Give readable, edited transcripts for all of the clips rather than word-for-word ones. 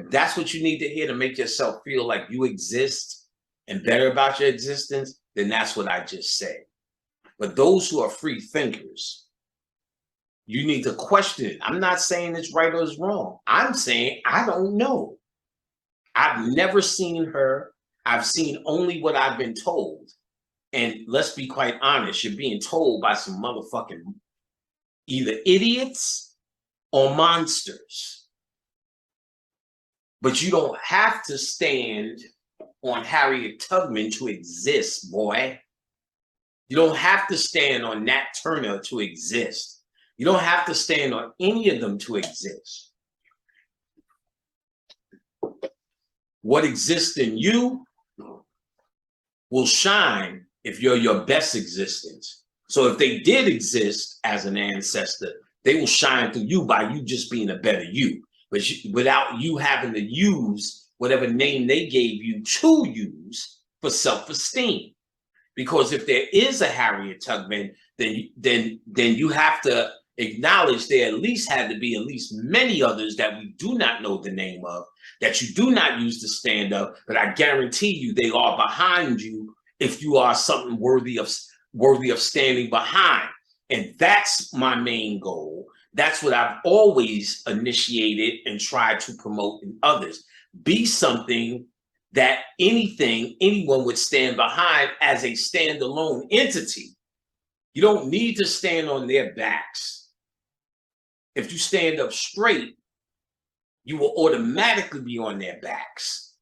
If that's what you need to hear to make yourself feel like you exist and better about your existence, then that's what I just said. But those who are free thinkers, you need to question it. I'm not saying it's right or it's wrong. I'm saying I don't know. I've never seen her. I've seen only what I've been told. And let's be quite honest, you're being told by some motherfucking either idiots or monsters. But you don't have to stand on Harriet Tubman to exist, boy. You don't have to stand on Nat Turner to exist. You don't have to stand on any of them to exist. What exists in you will shine if you're your best existence. So if they did exist as an ancestor, they will shine through you by you just being a better you. But without you having to use whatever name they gave you to use for self-esteem. Because if there is a Harriet Tubman, then you have to acknowledge there at least had to be at least many others that we do not know the name of, that you do not use to stand up, but I guarantee you they are behind you if you are something worthy of standing behind. And that's my main goal. That's what I've always initiated and tried to promote in others. Be something that anyone would stand behind as a standalone entity. You don't need to stand on their backs. If you stand up straight, you will automatically be on their backs.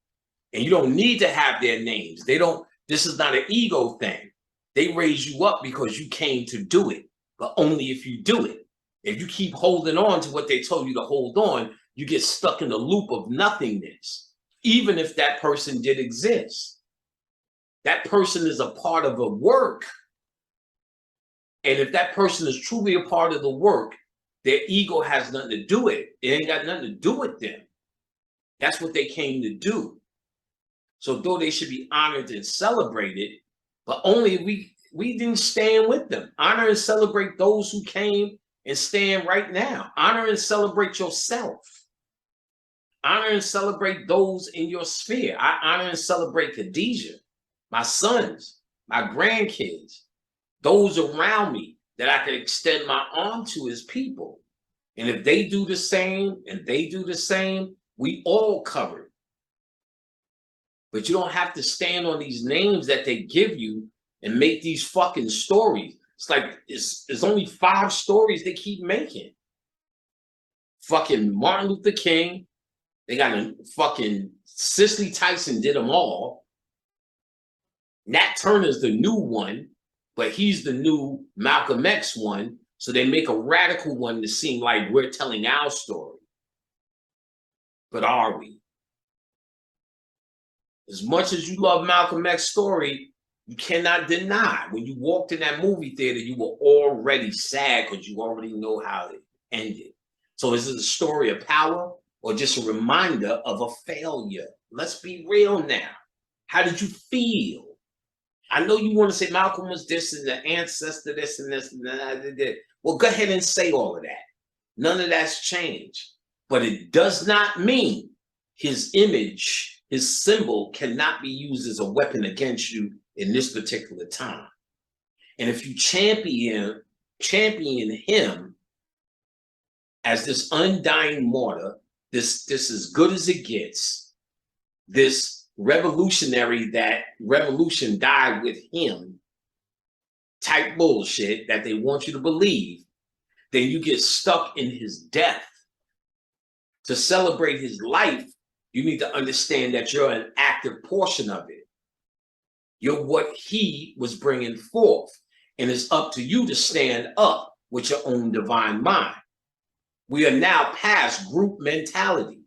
And you don't need to have their names. This is not an ego thing. They raise you up because you came to do it, but only if you do it. If you keep holding on to what they told you to hold on, you get stuck in the loop of nothingness, even if that person did exist. That person is a part of a work. And if that person is truly a part of the work, their ego has nothing to do with it. It ain't got nothing to do with them. That's what they came to do. So though they should be honored and celebrated, but only we didn't stand with them. Honor and celebrate those who came and stand right now. Honor and celebrate yourself. Honor and celebrate those in your sphere. I honor and celebrate Khadijah, my sons, my grandkids, those around me that I can extend my arm to as people. And if they do the same and they do the same, we all covered. But you don't have to stand on these names that they give you and make these fucking stories. It's like, it's only 5 stories they keep making. Fucking Martin Luther King. They got a fucking Cicely Tyson did them all. Nat Turner's the new one, but he's the new Malcolm X one. So they make a radical one to seem like we're telling our story. But are we? As much as you love Malcolm X's story, you cannot deny when you walked in that movie theater, you were already sad because you already know how it ended. So is it a story of power or just a reminder of a failure? Let's be real now. How did you feel? I know you want to say Malcolm was this and the ancestor, this and this and that. Well, go ahead and say all of that. None of that's changed. But it does not mean his image, his symbol cannot be used as a weapon against you in this particular time. And if you champion him as this undying martyr, this as good as it gets, this revolutionary that revolution died with him type bullshit that they want you to believe, then you get stuck in his death. To celebrate his life, you need to understand that you're an active portion of it. You're what he was bringing forth. And it's up to you to stand up with your own divine mind. We are now past group mentality.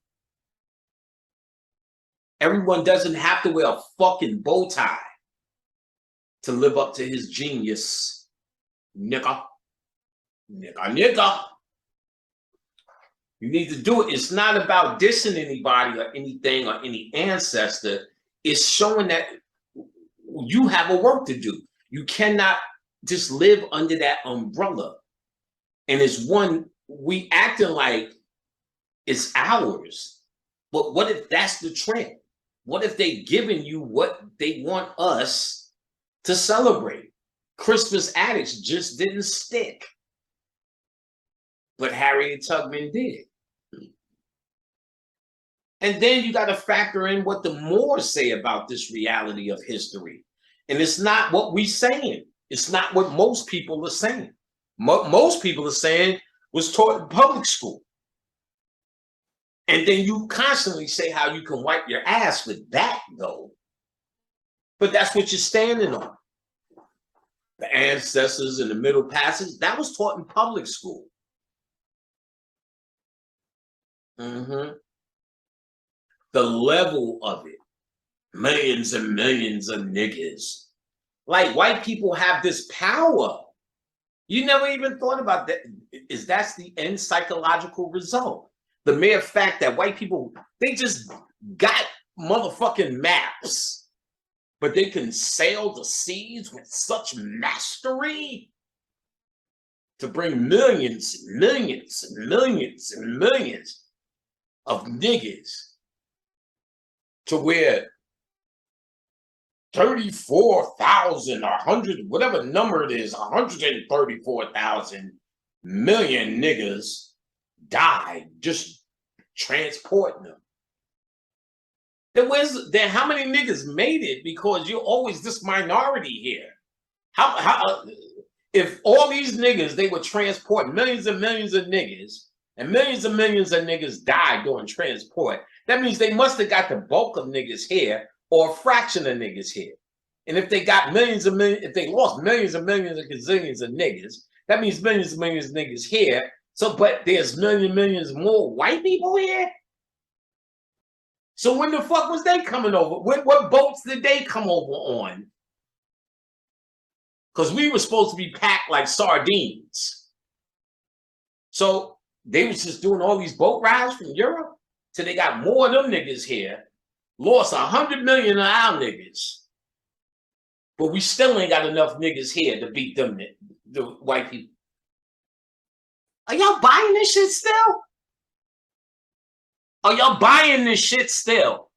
Everyone doesn't have to wear a fucking bow tie to live up to his genius. Nigga. You need to do it. It's not about dissing anybody or anything or any ancestor. It's showing that you have a work to do. You cannot just live under that umbrella. And it's one, we acting like it's ours, But what if that's the trend? What if they giving you what they want us to celebrate? Christmas Addicts just didn't stick, but Harriet Tubman did. And then you got to factor in what the Moors say about this reality of history. And it's not what we're saying. It's not what most people are saying. Most people are saying was taught in public school. And then you constantly say how you can wipe your ass with that, though. But that's what you're standing on. The ancestors and the Middle Passage, that was taught in public school. The level of it, millions and millions of niggas. Like, white people have this power. You never even thought about that. That's the end psychological result. The mere fact that white people, they just got motherfucking maps, but they can sail the seas with such mastery to bring millions, millions, millions, and millions of niggas to where 34,000 or 100, whatever number it is, 134,000 million niggas died just transporting them. Then how many niggas made it? Because you're always this minority here. How if all these niggas, they would transport millions and millions of niggas, and millions of niggas died during transport, that means they must have got the bulk of niggas here or a fraction of niggas here. And if they got millions and millions, if they lost millions and millions and gazillions of niggas, that means millions and millions of niggas here. So, but there's millions more white people here. So when the fuck was they coming over? What boats did they come over on? Because we were supposed to be packed like sardines. So they was just doing all these boat rides from Europe till they got more of them niggas here. Lost 100 million of our niggas. But we still ain't got enough niggas here to beat them, the white people. Are y'all buying this shit still? Are y'all buying this shit still?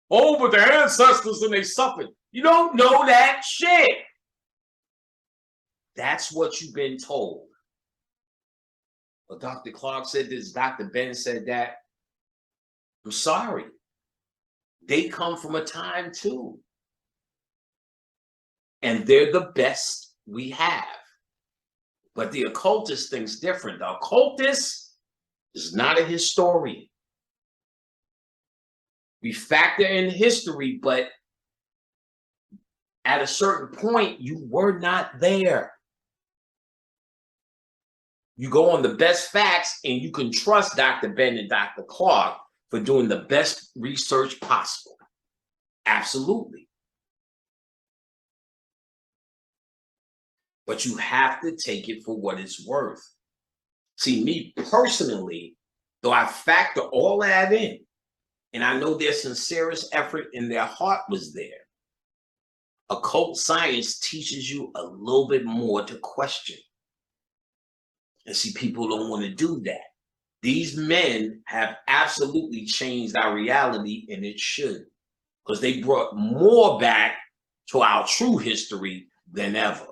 Oh, but their ancestors and they suffered. You don't know that shit. That's what you've been told. Well, Dr. Clark said this, Dr. Ben said that. I'm sorry. They come from a time too. And they're the best we have. But the occultist thinks different. The occultist is not a historian. We factor in history, but at a certain point, you were not there. You go on the best facts, and you can trust Dr. Ben and Dr. Clark for doing the best research possible. Absolutely. But you have to take it for what it's worth. See, me personally, though I factor all that in, and I know their sincerest effort and their heart was there, occult science teaches you a little bit more to question. And see, people don't want to do that. These men have absolutely changed our reality, and it should, because they brought more back to our true history than ever.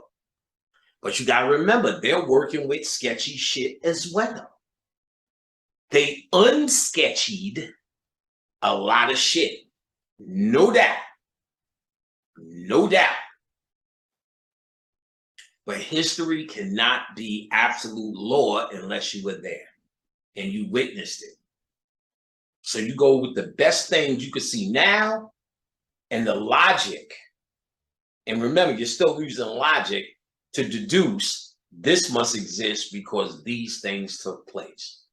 But you got to remember, they're working with sketchy shit as well. They unsketchied a lot of shit. No doubt. No doubt. But history cannot be absolute law unless you were there and you witnessed it. So you go with the best things you can see now and the logic. And remember, you're still using logic to deduce this must exist because these things took place.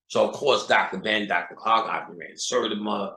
So of course, Dr. Ben, Dr. Clark, Dr. Rand Sertima,